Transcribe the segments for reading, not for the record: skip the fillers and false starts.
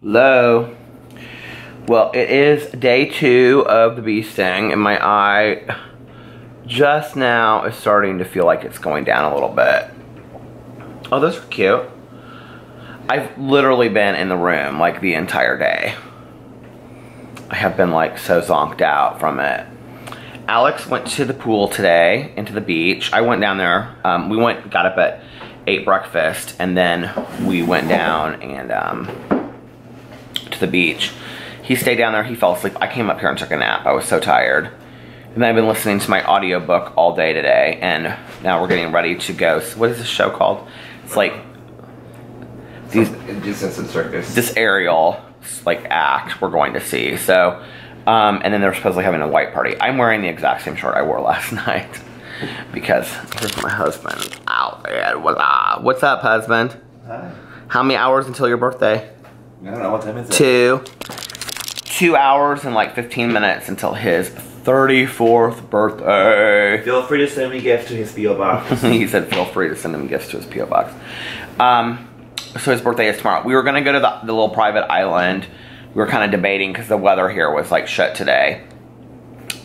Hello. Well, it is day 2 of the bee sting, and my eye just now is starting to feel like it's going down a little bit. Oh, those are cute. I've literally been in the room like the entire day. I have been like so zonked out from it. Alex went to the pool today, into the beach. I went down there. We got up at 8, breakfast, and then we went down and to the beach. He stayed down there. He fell asleep. I came up here and took a nap. I was so tired. And then I've been listening to my audiobook all day today, and now we're getting ready to go. What is this show called? It's like this aerial like act we're going to see. So, and then they're supposedly having a white party. I'm wearing the exact same shirt I wore last night because here's my husband. What's up, husband? Hi. How many hours until your birthday? I don't know, what time is it? 2 hours and like 15 minutes until his 34th birthday. Feel free to send me gifts to his P.O. box. He said feel free to send him gifts to his P.O. box. So his birthday is tomorrow. We were going to go to the little private island. We were kind of debating because the weather here was like shut today.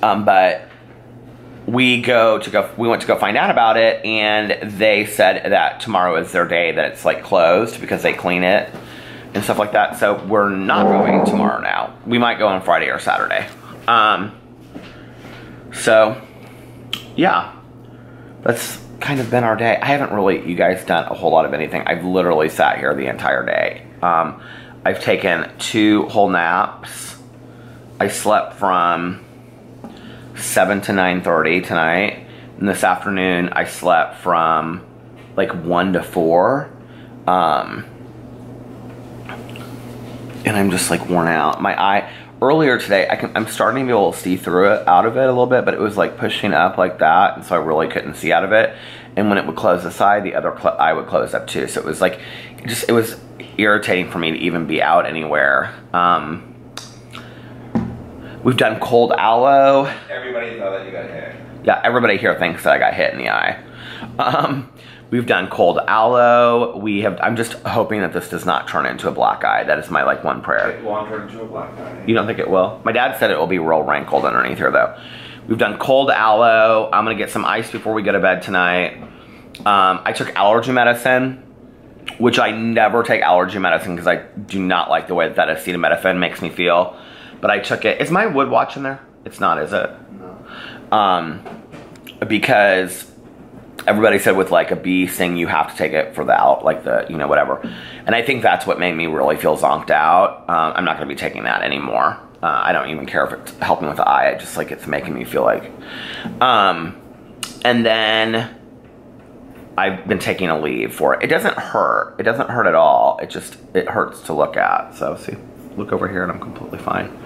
But we went to go find out about it, and they said that tomorrow is their day that it's like closed because they clean it and stuff like that. So we're not going tomorrow now. We might go on Friday or Saturday. So yeah, that's kind of been our day. I haven't really, you guys, done a whole lot of anything. I've literally sat here the entire day. I've taken 2 whole naps. I slept from 7 to 9:30 tonight. And this afternoon I slept from like 1 to 4. And I'm just like worn out. My eye, earlier today, I'm starting to be able to see through it, out of it a little bit, but it was like pushing up like that, and so I really couldn't see out of it. And when it would close the side, the other eye would close up too. So it was like, it was irritating for me to even be out anywhere. We've done cold aloe. Everybody thought that you got hit. Yeah, everybody here thinks that I got hit in the eye. We've done cold aloe. I'm just hoping that this does not turn into a black eye. That is my like one prayer. It won't turn into a black eye. You don't think it will? My dad said it will be real wrinkled underneath here though. We've done cold aloe. I'm gonna get some ice before we go to bed tonight. I took allergy medicine, which I never take allergy medicine because I do not like the way that acetaminophen makes me feel. But I took it. Is my wood watch in there? It's not, is it? No. Because everybody said with like a bee sting, you have to take it for whatever. And I think that's what made me really feel zonked out. I'm not going to be taking that anymore. I don't even care if it's helping with the eye. Just like it's making me feel like. And then I've been taking a leave for it. It doesn't hurt. It doesn't hurt at all. It hurts to look at. So see, look over here and I'm completely fine.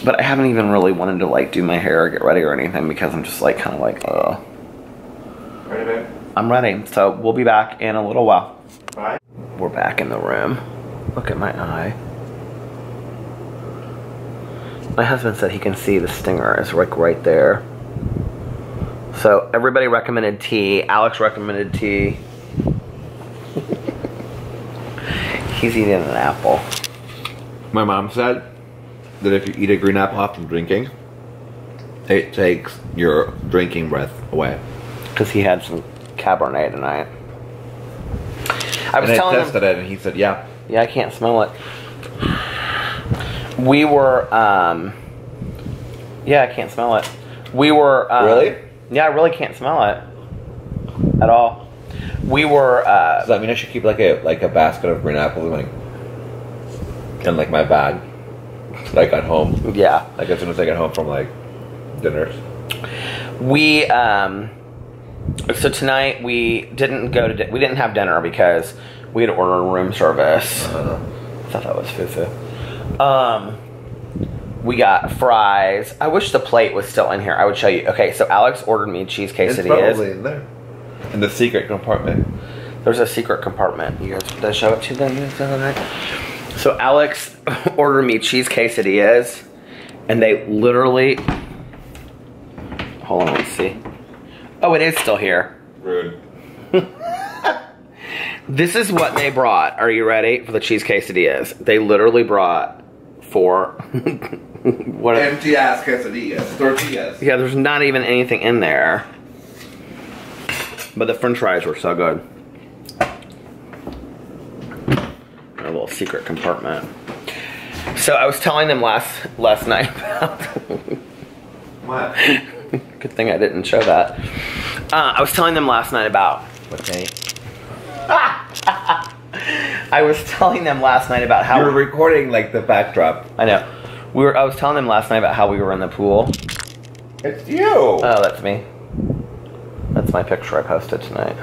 But I haven't even really wanted to like do my hair or get ready or anything because I'm just like kind of like, ugh. Ready, babe? I'm ready. So we'll be back in a little while. Bye. We're back in the room. Look at my eye. My husband said he can see the stinger is like right there. So everybody recommended tea. Alex recommended tea. He's eating an apple. My mom said that if you eat a green apple after drinking, it takes your drinking breath away. Because he had some Cabernet tonight. I tested it and he said, yeah. Yeah, I can't smell it. We were, yeah, I can't smell it. We were, really? Yeah, I really can't smell it. At all. We were, Does that mean I should keep like a basket of green apples in like my bag that I got home? Yeah. Like as soon as I get home from like dinners. We, so tonight we didn't have dinner because we had ordered room service. I thought that was foo-foo. We got fries. I wish the plate was still in here. I would show you. Okay, so Alex ordered me cheese quesadillas. It's probably in there. In the secret compartment. There's a secret compartment. You guys, did I show it to them the other night? So Alex ordered me cheese quesadillas, and they literally, hold on, let's see. Oh, it is still here. Rude. This is what they brought. Are you ready for the cheese quesadillas? They literally brought 4. What? Empty ass quesadillas, tortillas. Yeah, there's not even anything in there. But the French fries were so good. A little secret compartment. So I was telling them last night about. What? Good thing I didn't show that. I was telling them last night about. Okay. I was telling them last night about how you were recording like the backdrop. I know. I was telling them last night about how we were in the pool. It's you. Oh, that's me. That's my picture I posted tonight.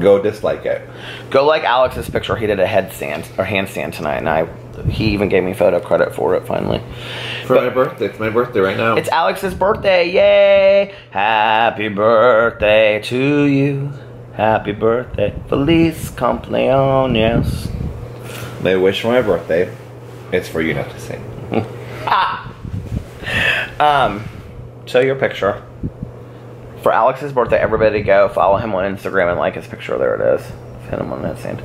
Go dislike it. Go like Alex's picture. He did a handstand tonight, and he even gave me photo credit for it finally. My birthday. It's my birthday right now. It's Alex's birthday. Yay! Happy birthday to you. Happy birthday. Feliz cumpleaños. My wish for my birthday is for you not to sing. Show your picture. For Alex's birthday, everybody go follow him on Instagram and like his picture. There it is. Hit him on that stand.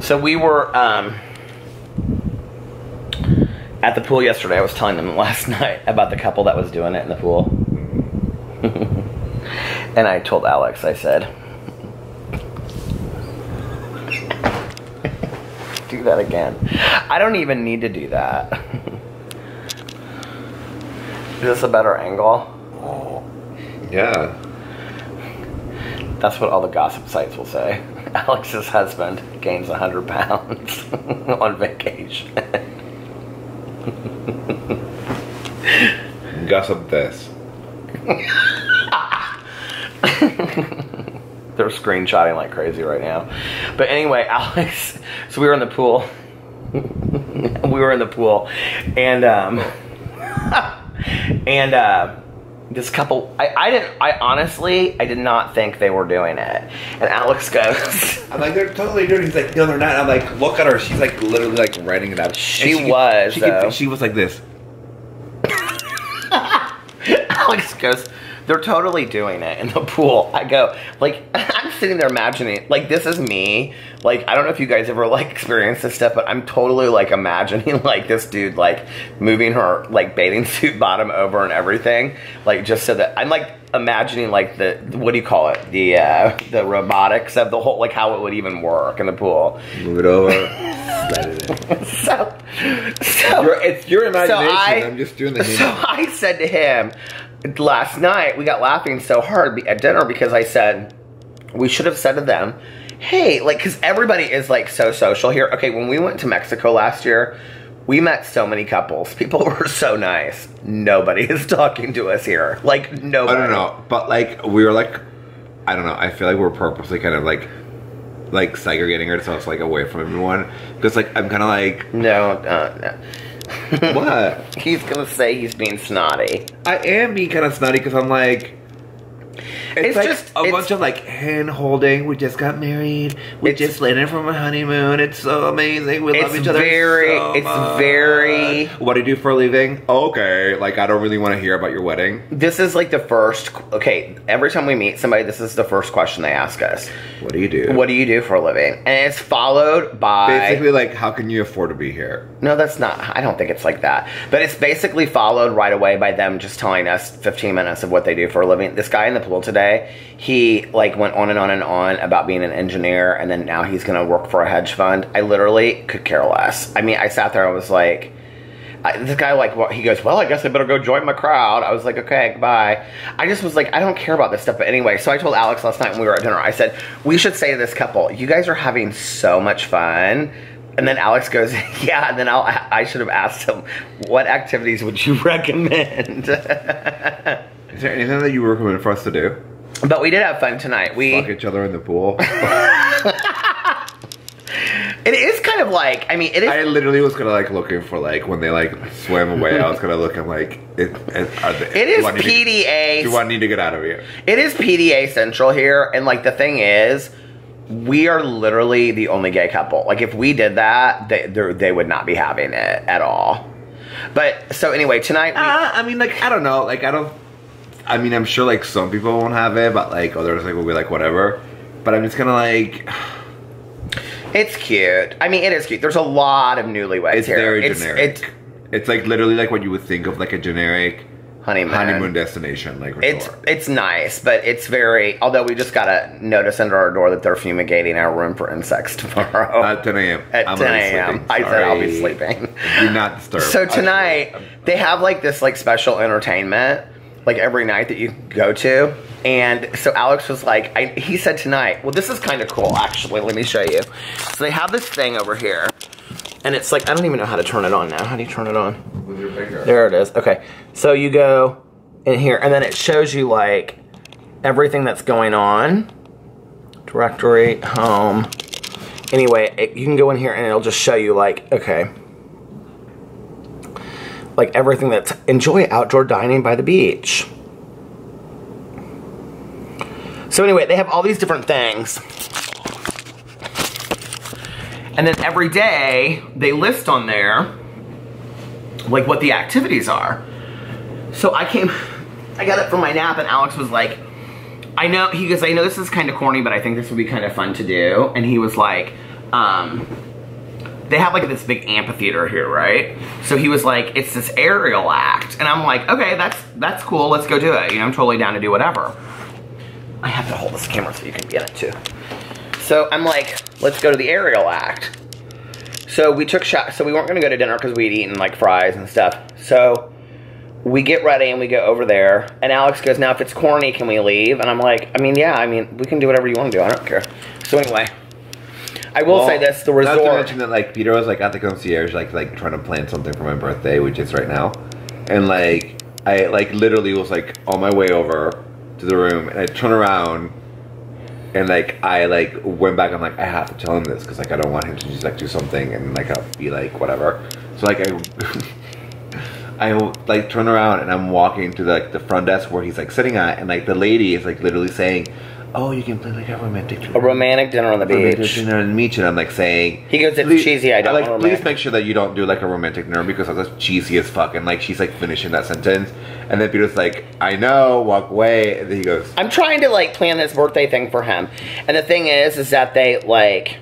So we were at the pool yesterday. I was telling them last night about the couple that was doing it in the pool. And I told Alex, I said, do that again. I don't even need to do that. Is this a better angle? Yeah. That's what all the gossip sites will say. Alex's husband gains 100 pounds on vacation. Gossip this. They're screenshotting like crazy right now. But anyway, Alex, so we were in the pool. And this couple, I honestly did not think they were doing it. And Alex goes, I'm like, they're totally doing it. He's like, no, they're not. I'm like, look at her. She's like literally like writing it out. She was like this. Alex goes, they're totally doing it in the pool. I go, like, I'm sitting there imagining, like, this is me. Like, I don't know if you guys ever, like, experienced this stuff, but I'm totally, like, imagining, like, this dude, like, moving her, like, bathing suit bottom over and everything. Like, just so that, I'm, like, imagining, like, the, what do you call it? The robotics of the whole, like, how it would even work in the pool. Move it over. Let it in. So it's your imagination. I'm just doing the So I said to him, last night, we got laughing so hard at dinner because I said, we should have said to them, hey, like, because everybody is, like, so social here. Okay, when we went to Mexico last year, we met so many couples. People were so nice. Nobody is talking to us here. Like, nobody. I don't know. But, like, we were, like, I don't know. I feel like we're purposely kind of, like segregating ourselves, like, away from everyone. Because, like, I'm kind of like... No. What? He's going to say he's being snotty. I am being kind of snotty because I'm like... It's like just a bunch of like hand holding. We just got married. We just landed from a honeymoon. It's so amazing. We love each other so much. What do you do for a living? Okay, like I don't really want to hear about your wedding. This is like the first. Okay, every time we meet somebody, this is the first question they ask us. What do you do? What do you do for a living? And it's followed by basically like, how can you afford to be here? No, that's not. I don't think it's like that. But it's basically followed right away by them just telling us 15 minutes of what they do for a living. This guy in the pool today, he like went on and on and on about being an engineer, and then now he's going to work for a hedge fund. I literally could care less. I mean, I sat there, I was like, this guy like, well, he goes, well, I guess I better go join my crowd. I was like, okay, goodbye. I just was like, I don't care about this stuff. But anyway, so I told Alex last night when we were at dinner, I said, we should say to this couple, you guys are having so much fun. And then Alex goes, yeah, and then I should have asked him, what activities would you recommend? Is there anything that you recommend for us to do? But we did have fun tonight. We fuck each other in the pool. It is kind of like, I mean, it is. I literally was gonna like looking for like when they like swam away. I was gonna look and like it is PDA. Do I need to get out of here? It is PDA Central here, and like the thing is, we are literally the only gay couple. Like if we did that, they would not be having it at all. But so anyway, tonight. I mean, like I don't know, like I mean, I'm sure like some people won't have it, but like others like will be like whatever. But I'm just gonna like. It's cute. I mean, it is cute. There's a lot of newlyweds it's here. Very generic. It's like literally like what you would think of like a generic honeymoon destination, like resort. It's nice, but it's very. Although we just got a notice under our door that they're fumigating our room for insects tomorrow at 10 a.m. At 10 a.m. I said I'll be sleeping. Do not disturb. So tonight they have like this like special entertainment like every night that you go to, and so Alex was like, he said tonight. Well, this is kind of cool actually. Let me show you. So they have this thing over here. And it's like, I don't even know how to turn it on now. How do you turn it on? With your finger. There it is. Okay. So you go in here, and then it shows you, like, everything that's going on. Directory, home. Anyway, you can go in here, and it'll just show you, like, okay. Like, everything that's... Enjoy outdoor dining by the beach. So anyway, they have all these different things. And then every day, they list on there, like, what the activities are. So I got up from my nap, and Alex was like, I know this is kind of corny, but I think this would be kind of fun to do. And he was like, they have, like, this big amphitheater here, right? So he was like, it's this aerial act. And I'm like, okay, that's cool, let's go do it. You know, I'm totally down to do whatever. I have to hold this camera so you can get it, too. So I'm like, let's go to the aerial act. So we took shots. So we weren't going to go to dinner because we'd eaten like fries and stuff. So we get ready and we go over there. And Alex goes, now if it's corny, can we leave? And I'm like, I mean, yeah, I mean, we can do whatever you want to do. I don't care. So anyway, I will say this, the resort. Not to mention that like Peter was like at the concierge, like trying to plan something for my birthday, which is right now. And like, I like literally was like on my way over to the room and I turn around. And like I like went back. I'm like I have to tell him this because like I don't want him to just like do something and like I'll be like whatever. So like I like turn around and I'm walking to the front desk where he's like sitting at, and like the lady is like literally saying, "Oh, you can play like a romantic dinner on the beach." Dinner on the beach, and I'm like saying, he goes, "It's cheesy. I don't like. want Please make sure that you don't do like a romantic dinner because that's cheesy as fuck." And like she's like finishing that sentence, and then Peter's like, "I know, walk away." And then he goes, "I'm trying to like plan this birthday thing for him," and the thing is that they like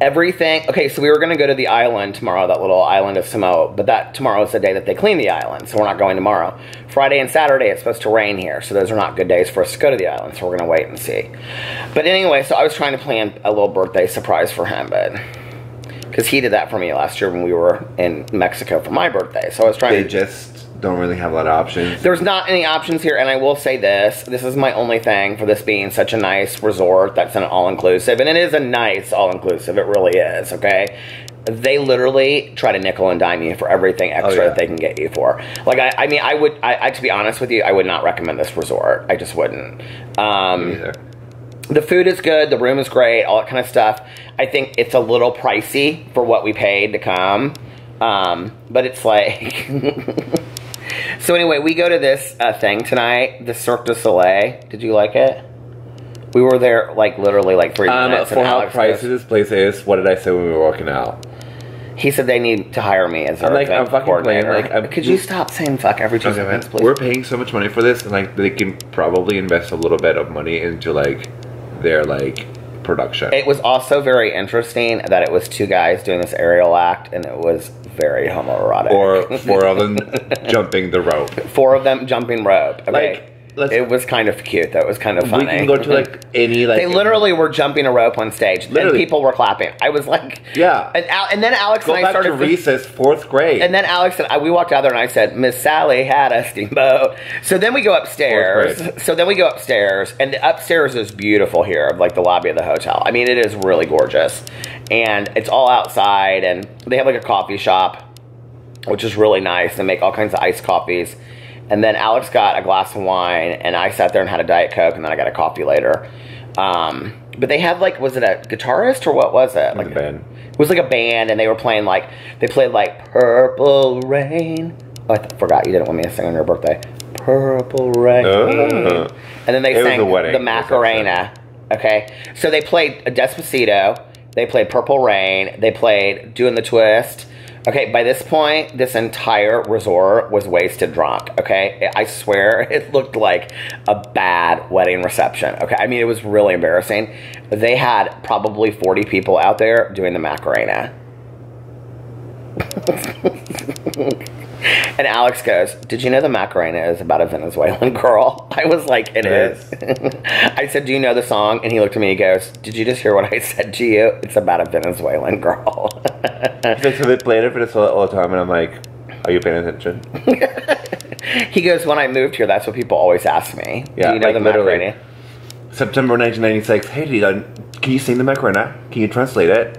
everything. Okay, so we were gonna go to the island tomorrow, that little island of Samoa, but that tomorrow is the day that they clean the island, so we're not going tomorrow. Friday and Saturday it's supposed to rain here, so those are not good days for us to go to the island, so we're gonna wait and see. But anyway, so I was trying to plan a little birthday surprise for him, but because he did that for me last year when we were in Mexico for my birthday, so I was trying they just don't really have a lot of options. There's not any options here, and I will say this is my only thing for this being such a nice resort that's an all-inclusive, and it is a nice all-inclusive, it really is, okay? They literally try to nickel and dime you for everything extra that they can get you for. Like, I mean, I to be honest with you, I would not recommend this resort. I just wouldn't. Me either. The food is good, the room is great, all that kind of stuff. I think it's a little pricey for what we paid to come, but it's like... So anyway, we go to this thing tonight, the Cirque du Soleil. Did you like it? We were there like literally like 3 minutes. For how pricey this place is, what did I say when we were walking out? He said they need to hire me as their I'm fucking coordinator. playing. Like, could you stop saying fuck every 2 seconds, please? We're paying so much money for this, and like they can probably invest a little bit of money into like their like production. It was also very interesting that it was 2 guys doing this aerial act, and it was very homoerotic. Or 4 of them jumping the rope. 4 of them jumping rope. Okay. Like, it was kind of cute, though. It was kind of funny. We can go to like any like... They literally were jumping a rope on stage, and people were clapping. I was like... Yeah. And then Alex and I started... Go back to recess, 4th grade. And then Alex and we walked out there, and I said, Miss Sally had a steamboat. So then we go upstairs. And the upstairs is beautiful here, like the lobby of the hotel. I mean, it is really gorgeous. And it's all outside, and they have like a coffee shop, which is really nice. They make all kinds of iced coffees. And then Alex got a glass of wine, and I sat there and had a Diet Coke, and then I got a coffee later. But they had like, was it a guitarist or what was it? Like a band. It was like a band, and they were playing like, they played like Purple Rain. Oh, I forgot you didn't want me to sing on your birthday. Purple Rain. And then they sang the Macarena. Okay, so they played Despacito. They played Purple Rain. They played Doing the Twist. Okay, by this point, this entire resort was wasted drunk, okay? I swear it looked like a bad wedding reception, okay? I mean, it was really embarrassing. They had probably 40 people out there doing the Macarena. And Alex goes, did you know the Macarena is about a Venezuelan girl? I was like, it is. I said, do you know the song? And he looked at me and goes, did you just hear what I said to you? It's about a Venezuelan girl. So they played it for this all the time, and I'm like, are you paying attention? He goes, when I moved here, that's what people always ask me. Yeah, do you know like the Macarena? September 1996, hey Dylan, can you sing the Macarena? Can you translate it?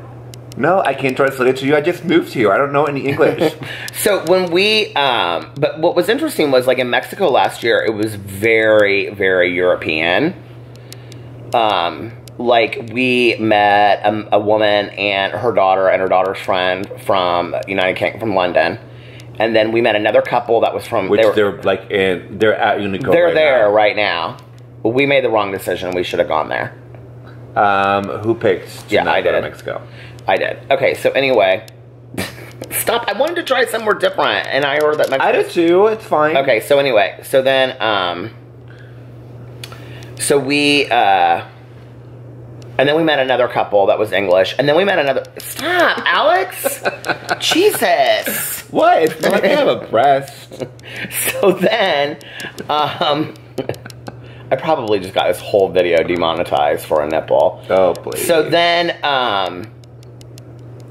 No, I can't translate it to you. I just moved here. I don't know any English. So when we, but what was interesting was, like, in Mexico last year, it was very, very European. Like, we met a woman and her daughter's friend from United Kingdom, from London. And then we met another couple that was from... Which they're at Unico They're there right now. Well, we made the wrong decision. We should have gone there. Who picked to not go to Mexico? I did. Okay, so anyway, stop. I wanted to try somewhere different, and I ordered that Mexico. I did too. It's fine. Okay, so anyway, so then, so we, and then we met another couple that was English, and then we met another. Stop, Alex. Jesus. What? It's not like I have a breast. So then, I probably just got this whole video demonetized for a nipple. Oh, please. So then,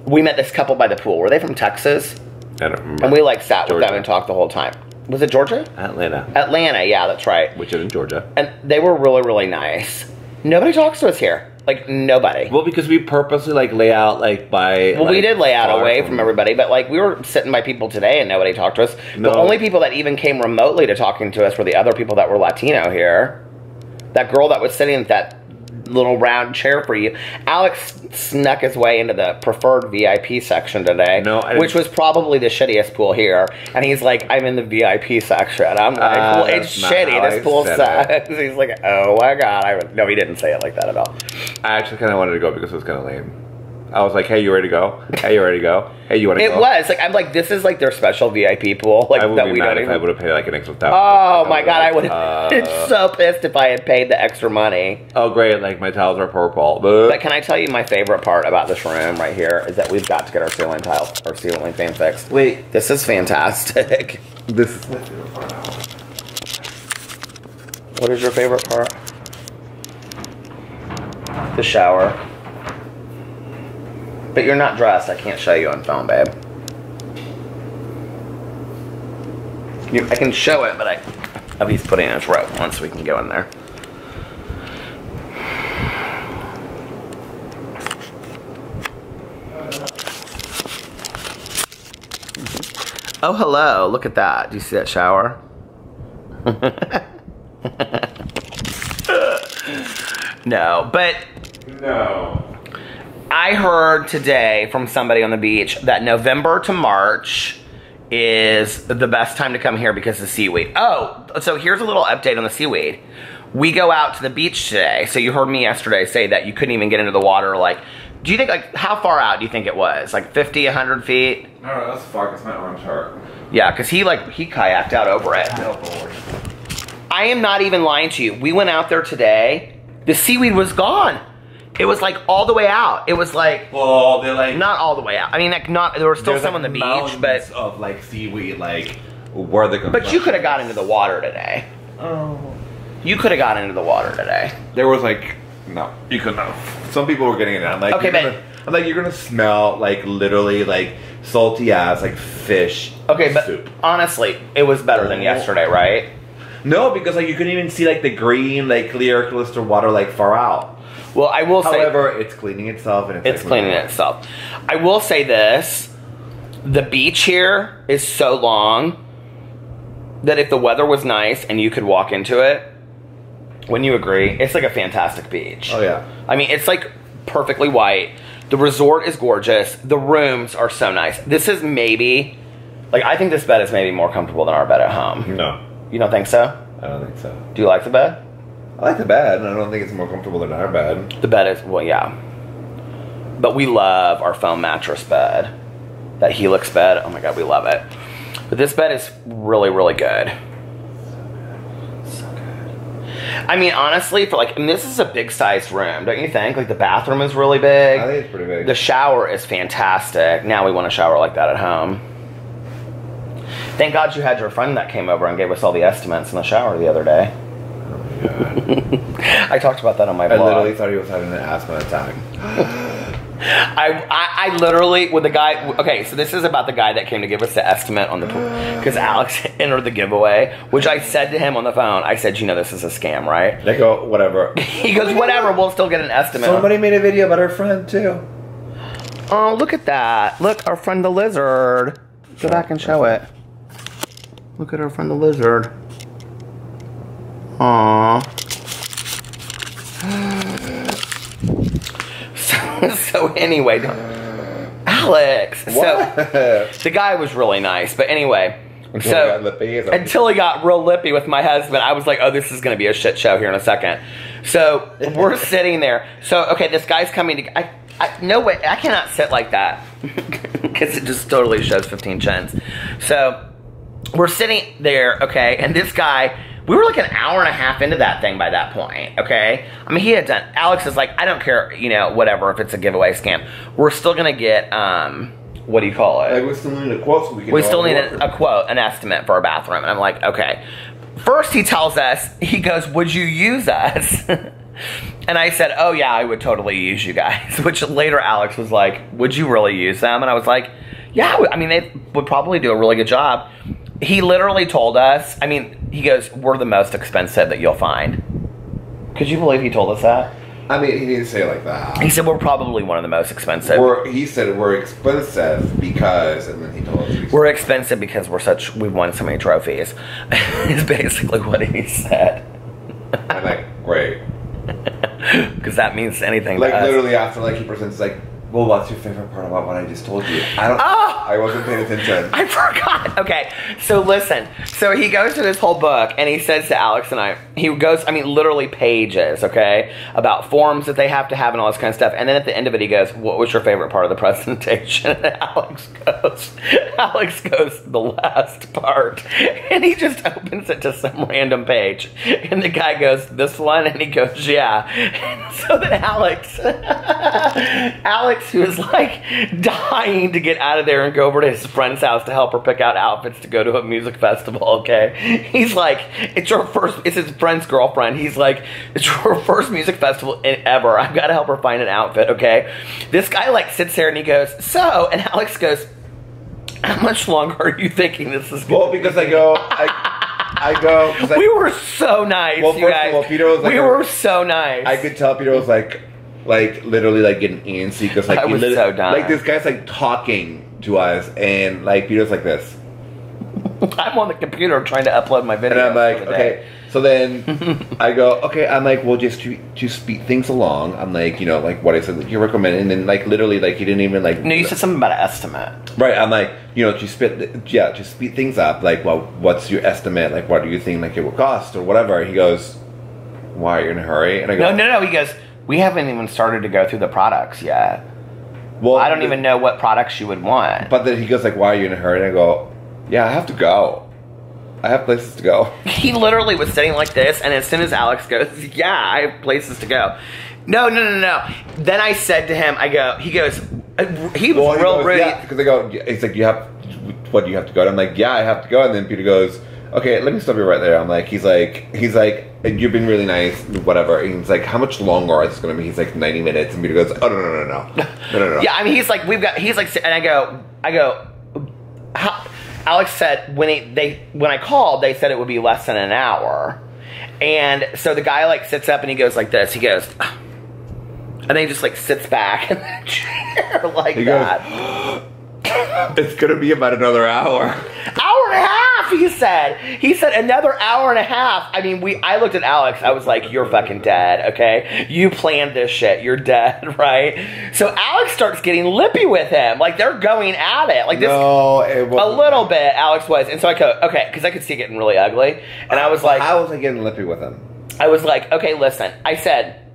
we met this couple by the pool. Were they from Texas? I don't remember. And we, like, sat with them and talked the whole time. Was it Georgia? Atlanta. Atlanta, yeah, that's right. Which is in Georgia. And they were really, really nice. Nobody talks to us here. Like, nobody. Well, because we purposely, like, lay out, like, by... Well, we did lay out away from everybody, but, like, we were sitting by people today and nobody talked to us. No. The only people that even came remotely to talking to us were the other people that were Latino here. That girl that was sitting at that little round chair for you. Alex snuck his way into the preferred VIP section today, which was probably the shittiest pool here. And he's like, I'm in the VIP section. I'm like, well, it's shitty. This pool sucks. He's like, oh my God. No, he didn't say it like that at all. I actually kind of wanted to go because it was kind of lame. I was like, hey, you ready to go? Hey, you ready to go? Hey, you want to go? It was. Like, I'm like, this is like their special VIP pool. Like, I would be mad if I would have paid like an extra $1,000. Oh my God, I would have been so pissed if I had paid the extra money. Oh great, like my tiles are purple. But can I tell you my favorite part about this room right here is that we've got to get our ceiling tile, our ceiling fan fixed. Wait. This is fantastic. This is my favorite part. What is your favorite part? The shower. But you're not dressed. I can't show you on phone, babe. I can show it, but he's putting his rope on so we can go in there. Oh, hello. Look at that. Do you see that shower? No, but... No. I heard today from somebody on the beach that November to March is the best time to come here because of seaweed. Oh, so here's a little update on the seaweed. We go out to the beach today. So you heard me yesterday say that you couldn't even get into the water. Like, do you think, like, how far out do you think it was? Like 50, 100 feet? No, that's far because my arms hurt. Yeah, because he kayaked out over it. Oh, Lord. I am not even lying to you. We went out there today. The seaweed was gone. It was like all the way out. It was like, well, they're like not all the way out. I mean, like not. There was still some on the beach, but of like seaweed, like where the. But you could have got into the water today. Oh. You could have got into the water today. There was like no, you couldn't have. Some people were getting it. I'm like, okay, I'm like, you're gonna smell like literally like salty ass like fish. Okay, but soup. Honestly, it was better than yesterday, right? No, because like you couldn't even see like the green, like clear crystal water like far out. Well, I will say... However, it's cleaning itself. And it's cleaning itself. I will say this. The beach here is so long that if the weather was nice and you could walk into it, wouldn't you agree? It's like a fantastic beach. Oh, yeah. I mean, it's like perfectly white. The resort is gorgeous. The rooms are so nice. This is maybe... Like, I think this bed is maybe more comfortable than our bed at home. No. You don't think so? I don't think so. Do you like the bed? I like the bed. I don't think it's more comfortable than our bed. The bed is, well, yeah. But we love our foam mattress bed. That Helix bed. Oh my God, we love it. But this bed is really, really good. So good. I mean, honestly, for like, and this is a big sized room, don't you think? Like the bathroom is really big. I think it's pretty big. The shower is fantastic. Now we want a shower like that at home. Thank God you had your friend that came over and gave us all the estimates in the shower the other day. I talked about that on my blog. I literally thought he was having an asthma attack. I literally, with the guy, okay, so this is about the guy that came to give us the estimate on the, because Alex entered the giveaway, which I said to him on the phone, I said, you know this is a scam, right? They go, whatever. He goes, whatever, we'll still get an estimate. Somebody made a video about our friend, too. Oh, look at that. Look, our friend the lizard. Go back and show it. Look at our friend the lizard. Aww. So anyway, Alex. What? So the guy was really nice, but anyway. Until he got real lippy with my husband, I was like, oh, this is going to be a shit show here in a second. So we're sitting there. So, okay, this guy's coming to... no way, I cannot sit like that. Because it just totally shows 15 chins. So we're sitting there, okay, and this guy... We were like an hour and a half into that thing by that point, okay? I mean, he had done... Alex is like, I don't care, you know, whatever, if it's a giveaway scam. We're still going to get, what do you call it? Like, we still need a quote so we can... We still need a quote, an estimate for a bathroom. And I'm like, okay. First he tells us, he goes, would you use us? And I said, oh yeah, I would totally use you guys. Which later Alex was like, would you really use them? And I was like, yeah, I mean, they would probably do a really good job. He literally told us, I mean, he goes, we're the most expensive that you'll find. Could you believe he told us that? I mean, he didn't say it like that. He said we're probably one of the most expensive. He said we're expensive because, and then he told us we're expensive because we've won so many trophies. Is basically what he said. I'm like, great. Because that means anything like to us. Literally after like he presents like, well, what's your favorite part about what I just told you? I wasn't paying attention. I forgot. Okay, so listen. So he goes through this whole book, and he says to Alex and I, he goes, I mean, literally pages, okay, about forms that they have to have and all this kind of stuff. And then at the end of it, he goes, what was your favorite part of the presentation? And Alex goes, the last part. And he just opens it to some random page. And the guy goes, this one? And he goes, yeah. And so then Alex, who is like dying to get out of there and go over to his friend's house to help her pick out outfits to go to a music festival, okay? He's like, it's his friend's girlfriend. He's like, it's her first music festival ever. I've got to help her find an outfit, okay? This guy like sits there and he goes, so, and Alex goes, how much longer are you thinking this is going to be? Because I go, we were so nice, well, you guys. Well, Peter was like, we were so nice. I could tell Peter was like literally like getting antsy because like I was so done. Like this guy's like talking to us and like Peter's like this. I'm on the computer trying to upload my video. And I'm like, okay. So then I go, okay. I'm like, well, just to speed things along. I'm like, you know, like what I said, like you recommend, and then like literally, like he didn't even like. No, you said something about an estimate. Right. I'm like, you know, to speed things up. Like, well, what's your estimate? Like, what do you think like it will cost or whatever? He goes, why are you in a hurry? And I go, no. He goes, we haven't even started to go through the products yet. Well, I don't even know what products you would want. But then he goes like, why are you in a hurry? And I go, yeah, I have to go. I have places to go. He literally was sitting like this, and as soon as Alex goes, yeah, I have places to go. No. Then I said to him, he goes, he was real rude. Yeah, because I go, it's like, do you have to go? And I'm like, yeah, I have to go. And then Peter goes, okay, let me stop you right there. I'm like, he's like, you've been really nice, whatever. And he's like, how much longer is this going to be? He's like, 90 minutes. And Peter goes, oh, no. Yeah, I mean, he's like, and I go, how? Alex said when I called, they said it would be less than an hour. And so the guy like sits up and he goes like this. He goes, and then he just like sits back in the chair like that. It's gonna be about another hour. Hour and a half, he said. He said another hour and a half. I mean, I looked at Alex. I was like, you're fucking dead, okay? You planned this shit. You're dead, right? So Alex starts getting lippy with him. Like, they're going at it. Like this. No, it wasn't. A little bit, Alex was. And so I go, okay, because I could see it getting really ugly. And I was like. How was I getting lippy with him? I was like, okay, listen. I said,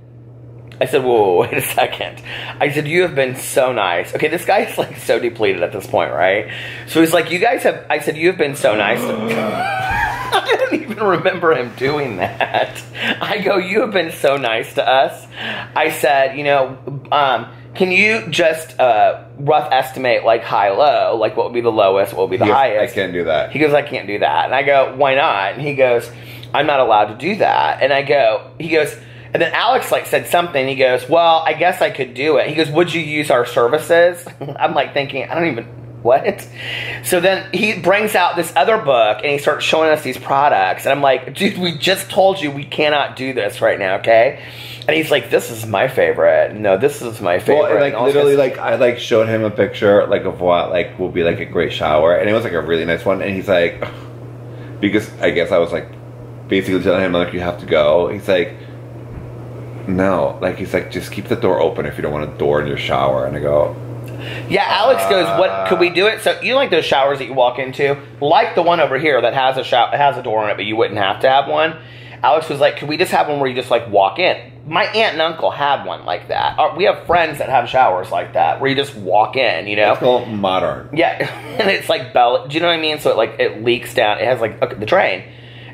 I said, whoa, wait a second. I said, you have been so nice. Okay, this guy's like so depleted at this point, right? So he's like, you guys have, I said, you have been so nice. I didn't even remember him doing that. I go, you have been so nice to us. I said, you know, can you just rough estimate like high-low, like what would be the lowest, what would be the highest? I can't do that. He goes, I can't do that. And I go, why not? And he goes, I'm not allowed to do that. And I go, he goes, and then Alex like said something. He goes, well, I guess I could do it. He goes, would you use our services? I'm like thinking, I don't even, what? So then he brings out this other book and he starts showing us these products. And I'm like, dude, we just told you we cannot do this right now, okay? And he's like, this is my favorite. No, this is my favorite. Well, like literally, like I like showed him a picture like of what like will be like a great shower, and it was like a really nice one. And he's like, because I guess I was like basically telling him like you have to go. He's like, no, like he's like just keep the door open if you don't want a door in your shower. And I go, yeah. Alex goes, what could we do it? So you know, like those showers that you walk into, like the one over here that has a has a door in it, but you wouldn't have to have one. Alex was like, could we just have one where you just like walk in? My aunt and uncle had one like that. We have friends that have showers like that where you just walk in, you know? It's called modern. Yeah, and it's like belly. Do you know what I mean? So it like it leaks down. It has like the drain.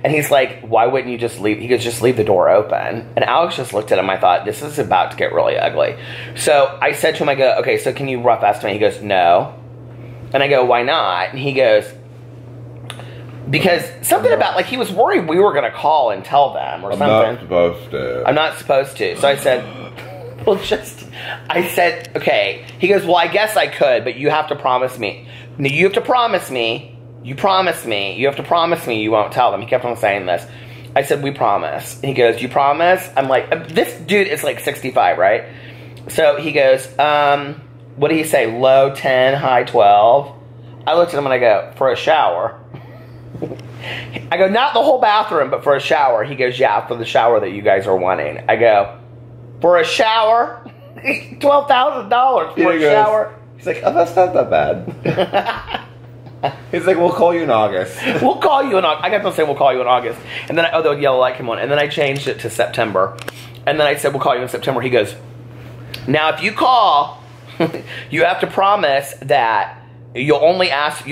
And he's like, why wouldn't you just leave? He goes, just leave the door open. And Alex just looked at him. I thought, this is about to get really ugly. So I said to him, I go, okay, so can you rough estimate? He goes, no. And I go, why not? And he goes, because something about, like, he was worried we were going to call and tell them or something. I'm not supposed to. I'm not supposed to. So I said, well, I said, okay. He goes, well, I guess I could, but you have to promise me. No, you have to promise me. You promise me. You have to promise me you won't tell them. He kept on saying this. I said, we promise. He goes, you promise? I'm like, this dude is like 65, right? So he goes, what did he say? Low 10, high 12. I looked at him and I go, for a shower. I go, not the whole bathroom, but for a shower. He goes, yeah, for the shower that you guys are wanting. I go, for a shower? $12,000 for a shower? He's like, oh, that's not that bad. He's like, we'll call you in August. We'll call you in August. I got to say, we'll call you in August. And then, the yellow light came on. And then I changed it to September. And then I said, we'll call you in September. He goes, now if you call, you have to promise that you'll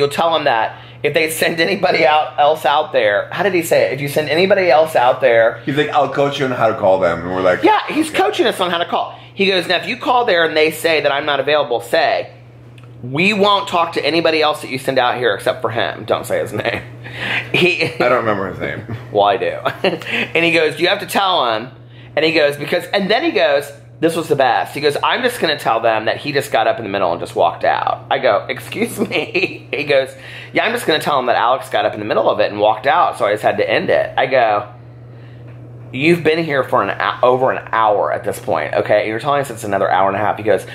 tell them that if they send anybody else out there, how did he say it? If you send anybody else out there. He's like, I'll coach you on how to call them. And we're like, yeah, he's coaching us on how to call. He goes, now if you call there and they say that I'm not available, say, we won't talk to anybody else that you send out here except for him. Don't say his name. I don't remember his name. Well, I do. And he goes, you have to tell him. And he goes, and then he goes, this was the best. He goes, I'm just going to tell them that he just got up in the middle and just walked out. I go, excuse me? He goes, yeah, I'm just going to tell them that Alex got up in the middle of it and walked out, so I just had to end it. I go, you've been here for over an hour at this point, okay? And you're telling us it's another hour and a half. He goes,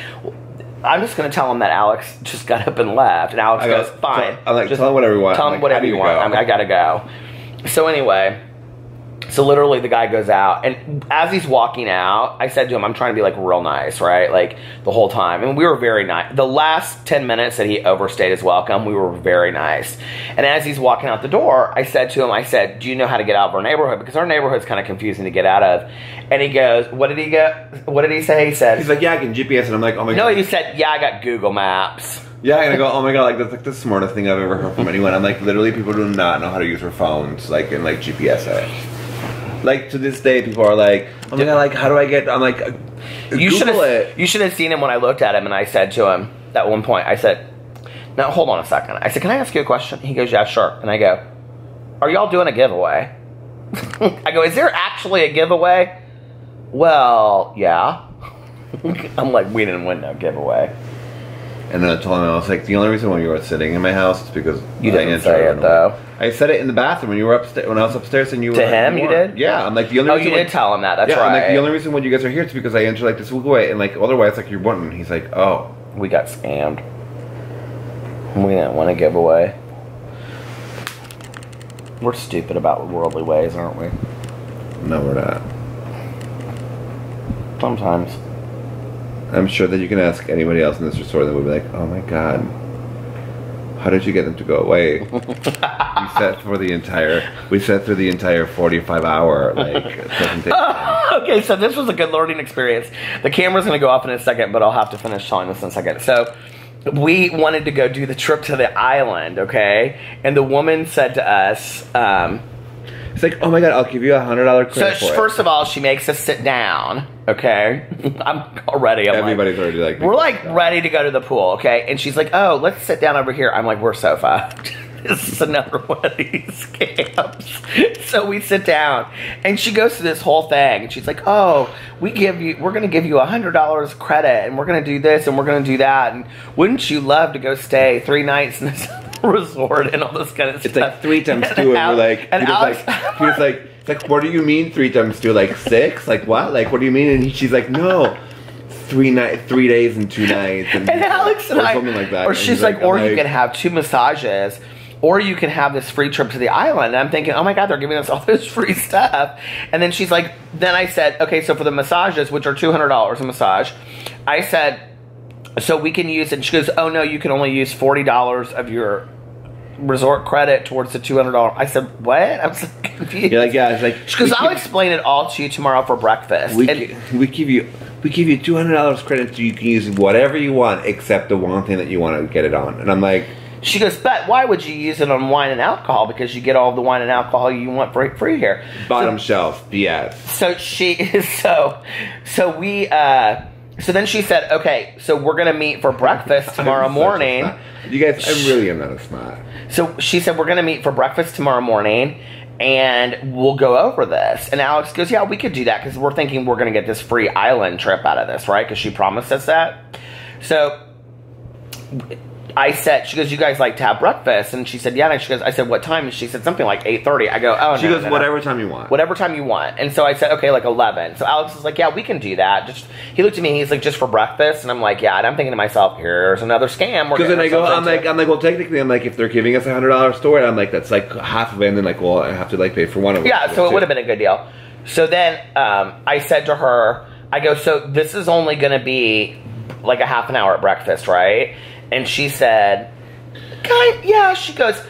I'm just going to tell him that Alex just got up and left. And Alex goes, fine. I'm like, tell him whatever you want. Tell him whatever you want. I got to go. So anyway, so literally the guy goes out. And as he's walking out, I said to him, I'm trying to be like real nice, right? Like the whole time. And we were very nice. The last 10 minutes that he overstayed his welcome, we were very nice. And as he's walking out the door, I said to him, do you know how to get out of our neighborhood? Because our neighborhood's kind of confusing to get out of. And he goes, what did he say? He said, he's like, yeah, I can GPS. And I'm like, oh my God. No, he said, yeah, I got Google Maps. Yeah, and I go, oh my God, like that's like the smartest thing I've ever heard from anyone. I'm like, literally people do not know how to use their phones, like, and like GPS it. Like to this day, people are like, oh my God, like how do I get, I'm like, you should have seen him when I looked at him and I said to him at one point, I said, now hold on a second. I said, can I ask you a question? He goes, yeah, sure. And I go, are y'all doing a giveaway? I go, is there actually a giveaway? Well, yeah. I'm like, we didn't win no giveaway. And then I told him, I was like, the only reason why you were sitting in my house is because you didn't say it though. I said it in the bathroom when you were upstairs. When I was upstairs, and you were to him. You did? Yeah, I'm like the only. Oh, you did tell him that. That's right. I'm like the only reason why you guys are here is because I entered like this giveaway, and like otherwise, like you're wanting. He's like, oh, we got scammed. We didn't want a giveaway. We're stupid about worldly ways, aren't we? No, we're not. Sometimes. I'm sure that you can ask anybody else in this store that would be like, oh my God. How did you get them to go away? We sat through the entire 45-hour presentation. Okay, so this was a good learning experience. The camera's gonna go off in a second, but I'll have to finish telling this in a second. So we wanted to go do the trip to the island, okay? And the woman said to us, it's like, oh my God, I'll give you $100 credit for it. First of all, she makes us sit down, okay? Everybody's already like... We're like ready to go to the pool, okay? And she's like, oh, let's sit down over here. I'm like, we're so fucked. This is another one of these camps. So we sit down, and she goes through this whole thing, and she's like, oh, we're going to give you $100 credit, and we're going to do this, and we're going to do that, and wouldn't you love to go stay 3 nights in this resort and all this kind of stuff? It's like 3 times 2, and we're like, he was like, what do you mean 3 times 2? Like 6? Like what? Like, what do you mean? And she's like, no. 3 days and 2 nights. And Alex and I, something like that. Or she's like, or you can have 2 massages, or you can have this free trip to the island. And I'm thinking, oh my God, they're giving us all this free stuff. And then she's like, then I said, okay, so for the massages, which are $200 a massage, I said, so we can use it. And she goes, oh no, you can only use $40 of your resort credit towards the $200. I said, what? I was like, confused. You're like, yeah, it's like, she goes, I'll explain it all to you tomorrow for breakfast. We give you $200 credit so you can use whatever you want except the one thing that you want to get it on. And I'm like, she goes, but why would you use it on wine and alcohol? Because you get all the wine and alcohol you want free here. Bottom shelf, BS. So then she said, okay, so we're going to meet for breakfast tomorrow morning. You guys, I really am not a smart. So she said, we're going to meet for breakfast tomorrow morning, and we'll go over this. And Alex goes, yeah, we could do that, because we're thinking we're going to get this free island trip out of this, right? Because she promised us that. So I said, she goes, you guys like to have breakfast? And she said, yeah. And she goes, I said, what time? And she said, something like 8:30. I go, oh, she goes, whatever time you want. Whatever time you want. And so I said, okay, like 11. So Alex was like, yeah, we can do that. He looked at me, and he's like, just for breakfast? And I'm like, yeah. And I'm thinking to myself, here's another scam. Because then I'm like, well, technically, I'm like, if they're giving us $100 store, I'm like, that's like half of it. And then like, well, I have to like pay for one of it. Yeah, so it would have been a good deal. So then I said to her, I go, so this is only going to be like a half an hour at breakfast, right? And she said, yeah. She goes,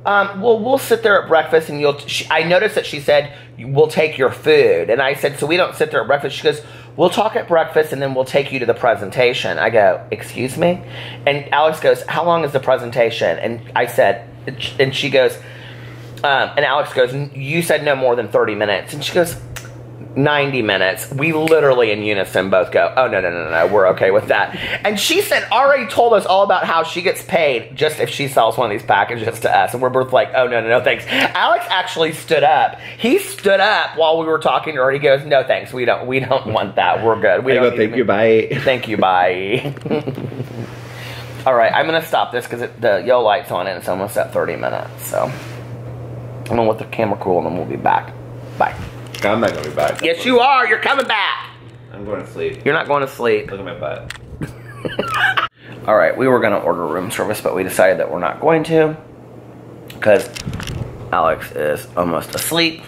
well, we'll sit there at breakfast, and I noticed that she said, we'll take your food. And I said, so we don't sit there at breakfast. She goes, we'll talk at breakfast, and then we'll take you to the presentation. I go, excuse me? And Alex goes, how long is the presentation? And I said, and she goes, and Alex goes, you said no more than 30 minutes. And she goes, 90 minutes. We literally in unison both go, oh, no, we're okay with that. And she said, already told us all about how she gets paid just if she sells one of these packages to us. And we're both like, oh, no, thanks. Alex actually stood up. He stood up while we were talking to her. He goes, no, thanks. We don't want that. We're good. Thank you, bye. Thank you, bye. All right, I'm going to stop this because the yellow light's on and it's almost at 30 minutes. So I'm going to let the camera cool, and then we'll be back. Bye. I'm not going to be back. Yes, you are. You're coming back. I'm going to sleep. You're not going to sleep. Look at my butt. All right, we were going to order room service, but we decided that we're not going to because Alex is almost asleep,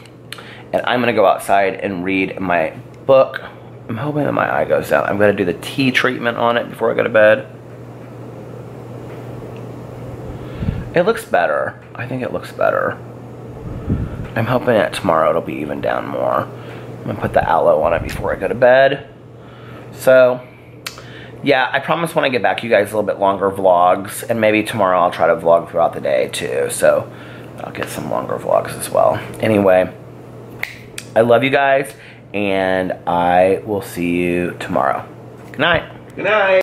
and I'm going to go outside and read my book. I'm hoping that my eye goes down. I'm going to do the tea treatment on it before I go to bed. It looks better. I think it looks better. I'm hoping that tomorrow it'll be even down more. I'm going to put the aloe on it before I go to bed. So, yeah, I promise when I get back you guys a little bit longer vlogs. And maybe tomorrow I'll try to vlog throughout the day too. So, I'll get some longer vlogs as well. Anyway, I love you guys. And I will see you tomorrow. Good night. Good night.